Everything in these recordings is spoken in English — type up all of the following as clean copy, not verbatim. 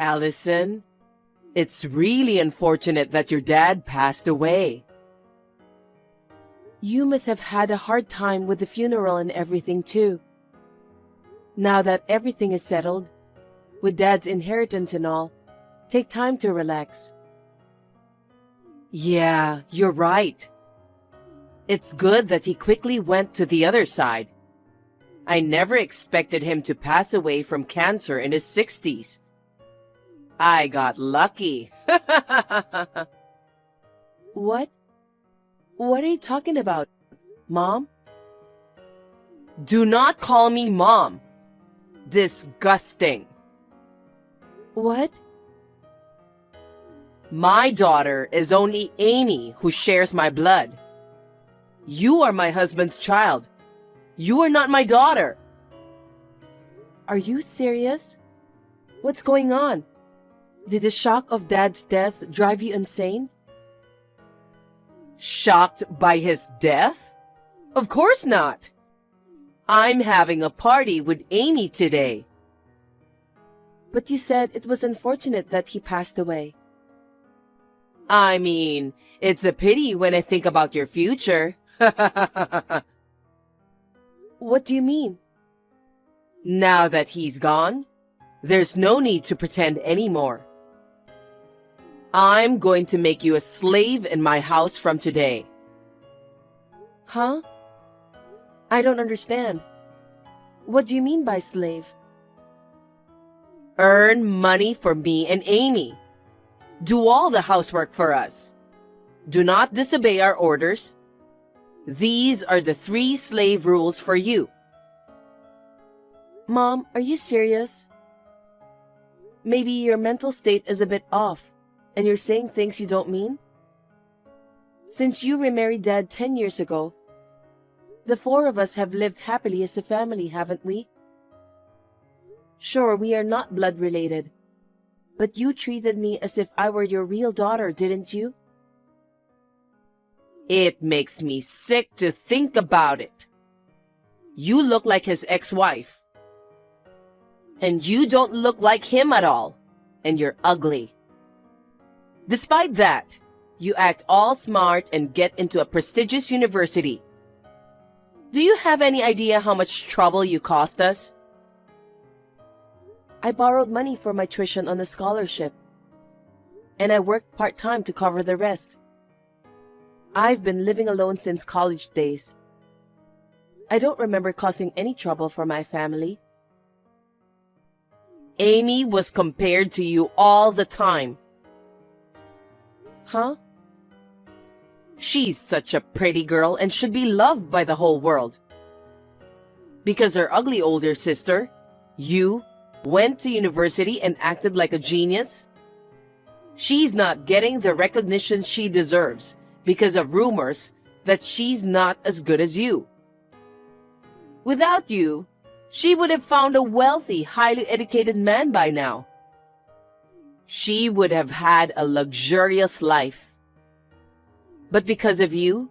Allison, it's really unfortunate that your dad passed away. You must have had a hard time with the funeral and everything too. Now that everything is settled, with Dad's inheritance and all, take time to relax. Yeah, you're right. It's good that he quickly went to the other side. I never expected him to pass away from cancer in his 60s. I got lucky. What? What are you talking about, Mom? Do not call me Mom. Disgusting. What? My daughter is only Amy, who shares my blood. You are my husband's child. You are not my daughter. Are you serious? What's going on? Did the shock of Dad's death drive you insane? Shocked by his death? Of course not. I'm having a party with Amy today. But you said it was unfortunate that he passed away. I mean, it's a pity when I think about your future. What do you mean? Now that he's gone, there's no need to pretend anymore. I'm going to make you a slave in my house from today. Huh? I don't understand. What do you mean by slave? Earn money for me and Amy. Do all the housework for us. Do not disobey our orders. These are the 3 slave rules for you. Mom, are you serious? Maybe your mental state is a bit off, and you're saying things you don't mean? Since you remarried Dad 10 years ago, the 4 of us have lived happily as a family, haven't we? Sure, we are not blood related, but you treated me as if I were your real daughter, didn't you? It makes me sick to think about it. You look like his ex-wife. And you don't look like him at all. And you're ugly. Despite that, you act all smart and get into a prestigious university. Do you have any idea how much trouble you cost us? I borrowed money for my tuition on a scholarship, and I worked part-time to cover the rest. I've been living alone since college days. I don't remember causing any trouble for my family. Amy was compared to you all the time. Huh? She's such a pretty girl and should be loved by the whole world. Because her ugly older sister, you, went to university and acted like a genius? She's not getting the recognition she deserves because of rumors that she's not as good as you. Without you, she would have found a wealthy, highly educated man by now. She would have had a luxurious life. But because of you,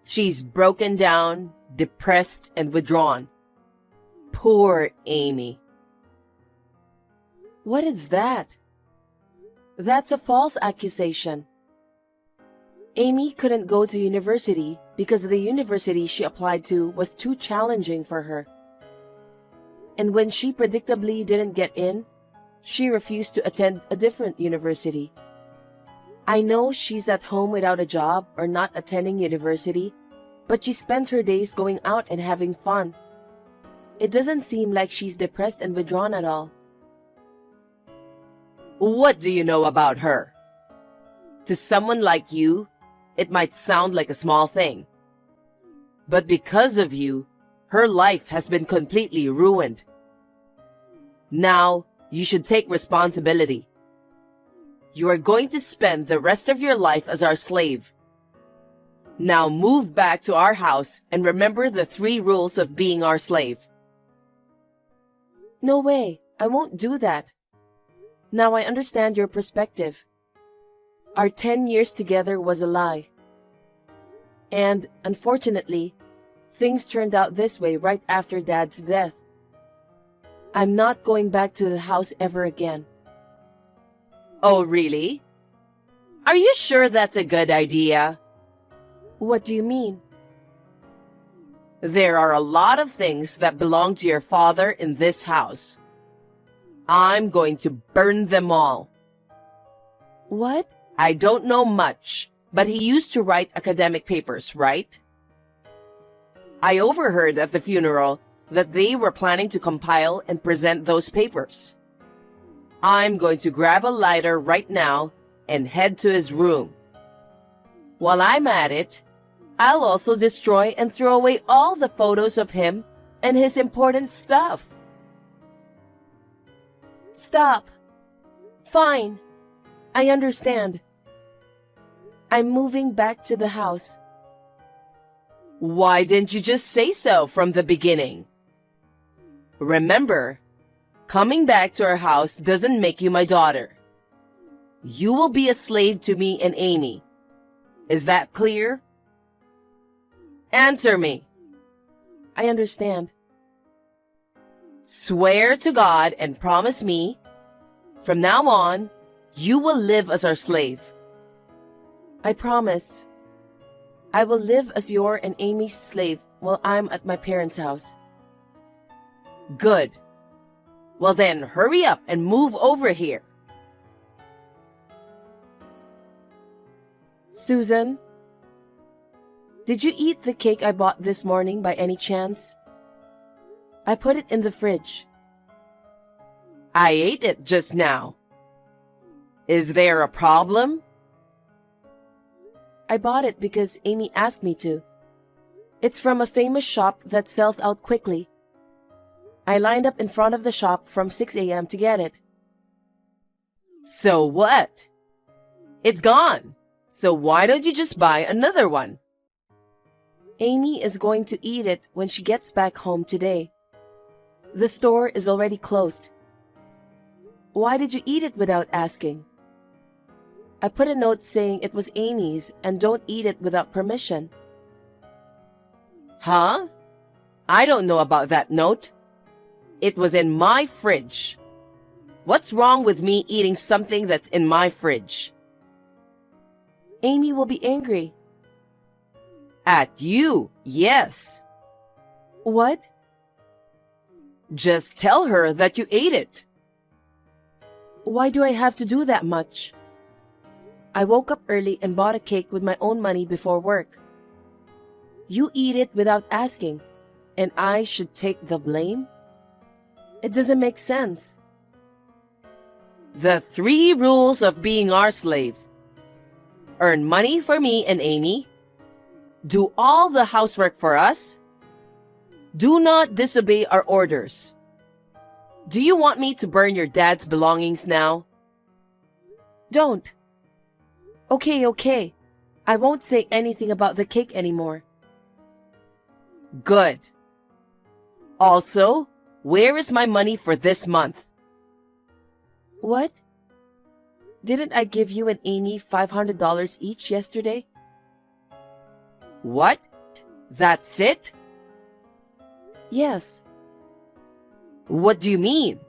she's broken down, depressed, and withdrawn. Poor Amy. What is that? That's a false accusation. Amy couldn't go to university because the university she applied to was too challenging for her. And when she predictably didn't get in, she refused to attend a different university. I know she's at home without a job or not attending university, but she spends her days going out and having fun. It doesn't seem like she's depressed and withdrawn at all. What do you know about her? To someone like you, it might sound like a small thing. But because of you, her life has been completely ruined. Now, you should take responsibility. You are going to spend the rest of your life as our slave. Now move back to our house and remember the 3 rules of being our slave. No way, I won't do that. Now I understand your perspective. Our 10 years together was a lie. And, unfortunately, things turned out this way right after Dad's death. I'm not going back to the house ever again. Oh, really? Are you sure that's a good idea? What do you mean? There are a lot of things that belong to your father in this house. I'm going to burn them all. What? I don't know much, but he used to write academic papers, right? I overheard at the funeral that they were planning to compile and present those papers. I'm going to grab a lighter right now and head to his room. While I'm at it, I'll also destroy and throw away all the photos of him and his important stuff. Stop. Fine. I understand. I'm moving back to the house. Why didn't you just say so from the beginning? Remember, coming back to our house doesn't make you my daughter. You will be a slave to me and Amy. Is that clear? Answer me. I understand. Swear to God and promise me, from now on, you will live as our slave. I promise. I will live as your and Amy's slave while I'm at my parents' house. Good. Well then, hurry up and move over here. Susan, did you eat the cake I bought this morning by any chance? I put it in the fridge. I ate it just now. Is there a problem? I bought it because Amy asked me to. It's from a famous shop that sells out quickly. I lined up in front of the shop from 6 a.m. to get it. So what? It's gone. So why don't you just buy another one? Amy is going to eat it when she gets back home today. The store is already closed. Why did you eat it without asking? I put a note saying it was Amy's and don't eat it without permission. Huh? I don't know about that note. It was in my fridge. What's wrong with me eating something that's in my fridge? Amy will be angry. At you, yes. What? Just tell her that you ate it. Why do I have to do that much? I woke up early and bought a cake with my own money before work. You eat it without asking, and I should take the blame? It doesn't make sense. The 3 rules of being our slave. Earn money for me and Amy. Do all the housework for us. Do not disobey our orders. Do you want me to burn your dad's belongings now? Don't. Okay. I won't say anything about the cake anymore. Good. Also, where is my money for this month? What? Didn't I give you and Amy $500 each yesterday? What? That's it? Yes. What do you mean?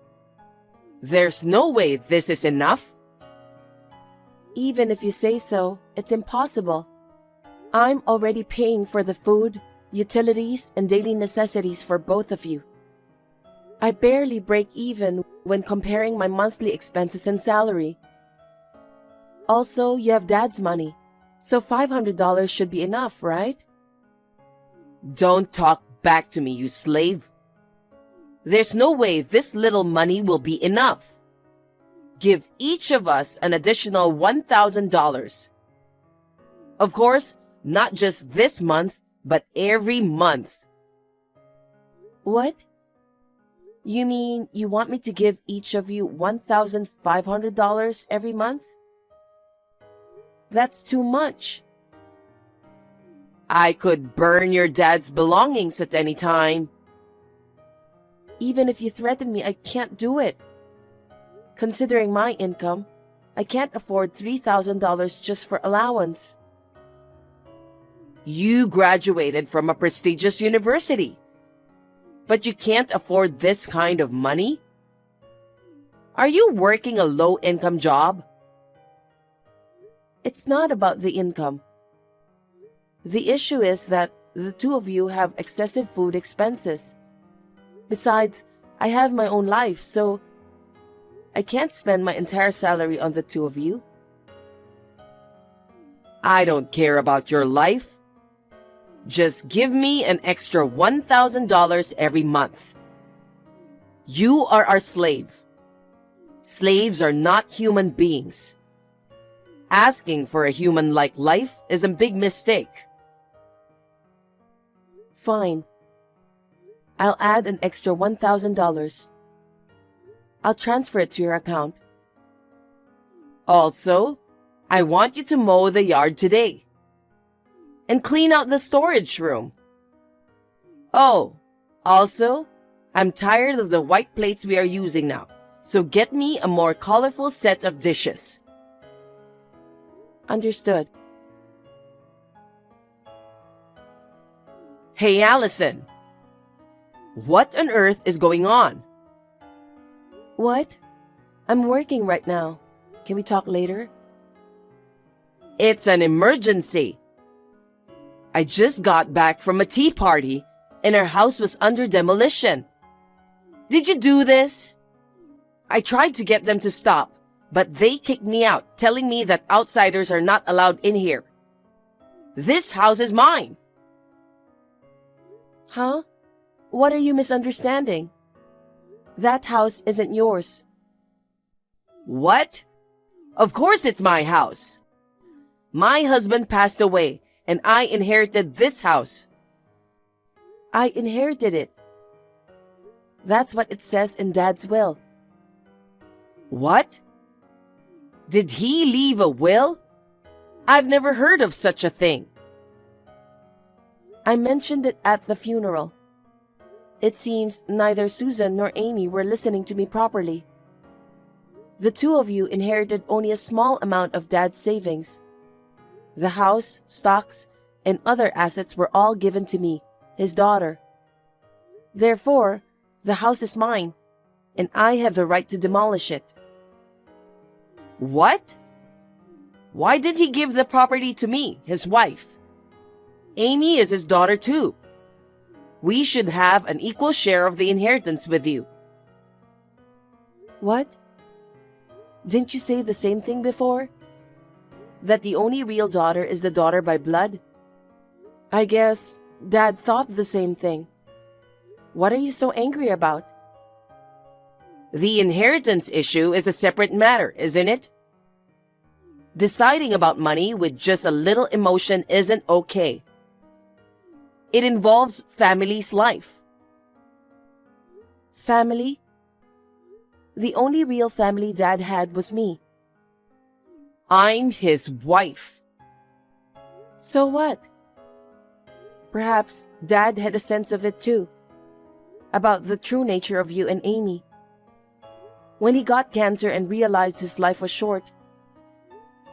There's no way this is enough. Even if you say so, it's impossible. I'm already paying for the food, utilities, and daily necessities for both of you. I barely break even when comparing my monthly expenses and salary. Also, you have Dad's money, so $500 should be enough, right? Don't talk back to me, you slave. There's no way this little money will be enough. Give each of us an additional $1,000. Of course, not just this month, but every month. What? You mean you want me to give each of you $1,500 every month? That's too much. I could burn your dad's belongings at any time. Even if you threaten me, I can't do it. Considering my income, I can't afford $3,000 just for allowance. You graduated from a prestigious university, but you can't afford this kind of money? Are you working a low-income job It's not about the income. The issue is that the two of you have excessive food expenses. Besides, I have my own life, so I can't spend my entire salary on the two of you. I don't care about your life. Just give me an extra $1,000 every month. You are our slave. Slaves are not human beings. Asking for a human-like life is a big mistake. Fine. I'll add an extra $1,000. I'll transfer it to your account. Also, I want you to mow the yard today. And clean out the storage room. Oh, also, I'm tired of the white plates we are using now, so get me a more colorful set of dishes. Understood. Hey, Allison. What on earth is going on? What? I'm working right now. Can we talk later? It's an emergency. I just got back from a tea party and our house was under demolition. Did you do this? I tried to get them to stop, but they kicked me out, telling me that outsiders are not allowed in here. This house is mine. Huh? What are you misunderstanding? That house isn't yours. What? Of course it's my house. My husband passed away and I inherited this house. I inherited it. That's what it says in Dad's will. What? Did he leave a will? I've never heard of such a thing. I mentioned it at the funeral. It seems neither Susan nor Amy were listening to me properly. The two of you inherited only a small amount of Dad's savings. The house, stocks, and other assets were all given to me, his daughter. Therefore, the house is mine, and I have the right to demolish it. What? Why did he give the property to me, his wife? Amy is his daughter too. We should have an equal share of the inheritance with you. What? Didn't you say the same thing before? That the only real daughter is the daughter by blood? I guess Dad thought the same thing. What are you so angry about? The inheritance issue is a separate matter, isn't it? Deciding about money with just a little emotion isn't okay. It involves family's life. Family? The only real family Dad had was me. I'm his wife. So what? Perhaps Dad had a sense of it too, about the true nature of you and Amy. When he got cancer and realized his life was short,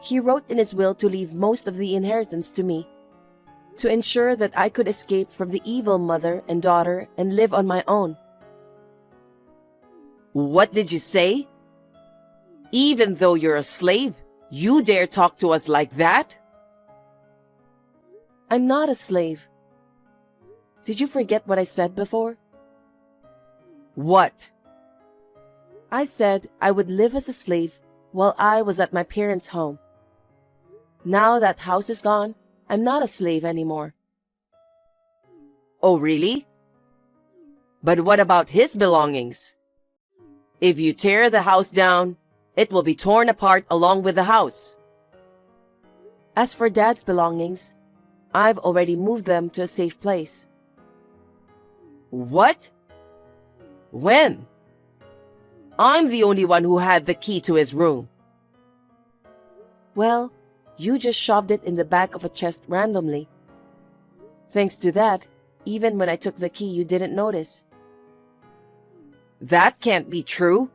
he wrote in his will to leave most of the inheritance to me, to ensure that I could escape from the evil mother and daughter and live on my own. What did you say? Even though you're a slave, you dare talk to us like that? I'm not a slave. Did you forget what I said before? What? I said I would live as a slave while I was at my parents' home. Now that house is gone, I'm not a slave anymore. Oh, really? But what about his belongings? If you tear the house down, it will be torn apart along with the house. As for Dad's belongings, I've already moved them to a safe place. What? When? I'm the only one who had the key to his room. Well, you just shoved it in the back of a chest randomly. Thanks to that, even when I took the key, you didn't notice. That can't be true.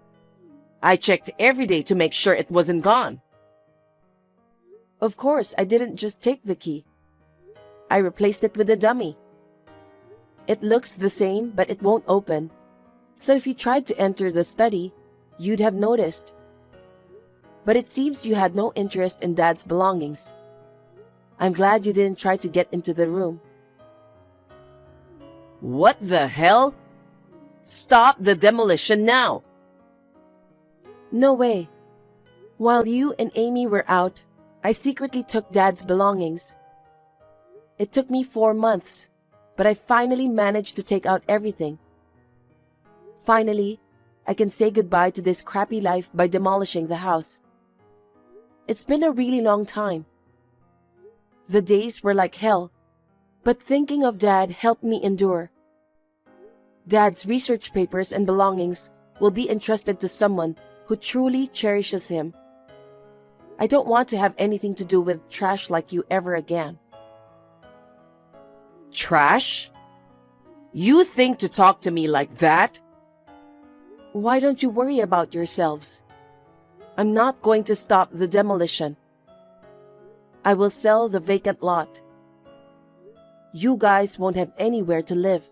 I checked every day to make sure it wasn't gone. Of course, I didn't just take the key. I replaced it with a dummy. It looks the same, but it won't open. So if you tried to enter the study, you'd have noticed. but it seems you had no interest in Dad's belongings. I'm glad you didn't try to get into the room. What the hell? Stop the demolition now! No way. While you and Amy were out, I secretly took Dad's belongings. It took me 4 months, but I finally managed to take out everything. Finally, I can say goodbye to this crappy life by demolishing the house. It's been a really long time. The days were like hell, but thinking of Dad helped me endure. Dad's research papers and belongings will be entrusted to someone who truly cherishes him. I don't want to have anything to do with trash like you ever again. Trash? You think to talk to me like that? Why don't you worry about yourselves? I'm not going to stop the demolition. I will sell the vacant lot. You guys won't have anywhere to live.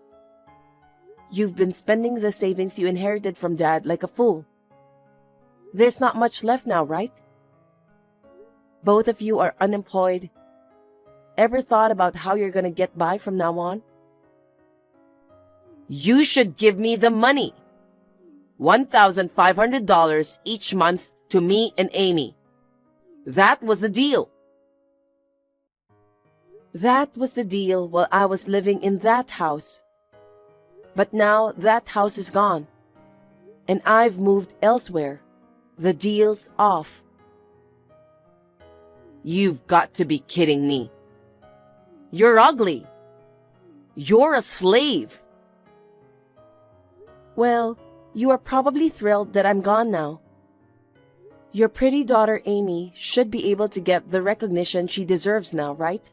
You've been spending the savings you inherited from Dad like a fool. There's not much left now, right? Both of you are unemployed. Ever thought about how you're gonna get by from now on? You should give me the money. $1,500 each month to me and Amy. That was the deal. That was the deal while I was living in that house. But now that house is gone, and I've moved elsewhere. The deal's off. You've got to be kidding me. You're ugly. You're a slave. Well, you are probably thrilled that I'm gone now. Your pretty daughter Amy should be able to get the recognition she deserves now, right?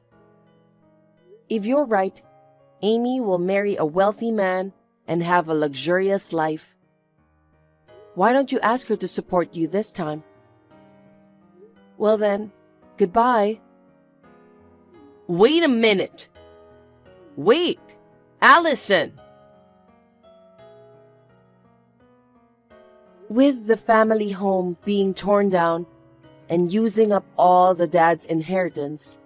If you're right, Amy will marry a wealthy man and have a luxurious life. Why don't you ask her to support you this time? Well then, goodbye. Wait a minute. Wait, Allison. With the family home being torn down and using up all the Dad's inheritance,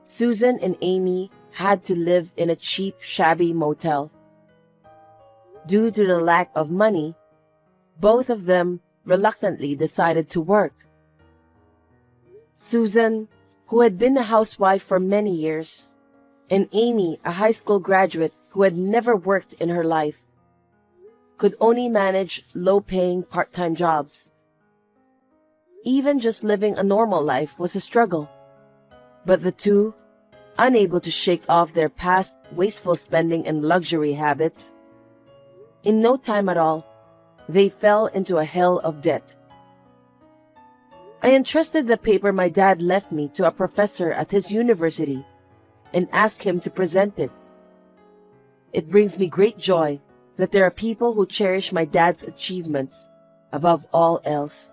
Susan and Amy had to live in a cheap, shabby motel. Due to the lack of money, both of them reluctantly decided to work. Susan, who had been a housewife for many years, and Amy, a high school graduate who had never worked in her life, could only manage low-paying part-time jobs. Even just living a normal life was a struggle. But the two, unable to shake off their past wasteful spending and luxury habits, in no time at all, they fell into a hell of debt. I entrusted the paper my dad left me to a professor at his university and asked him to present it. It brings me great joy that there are people who cherish my dad's achievements above all else.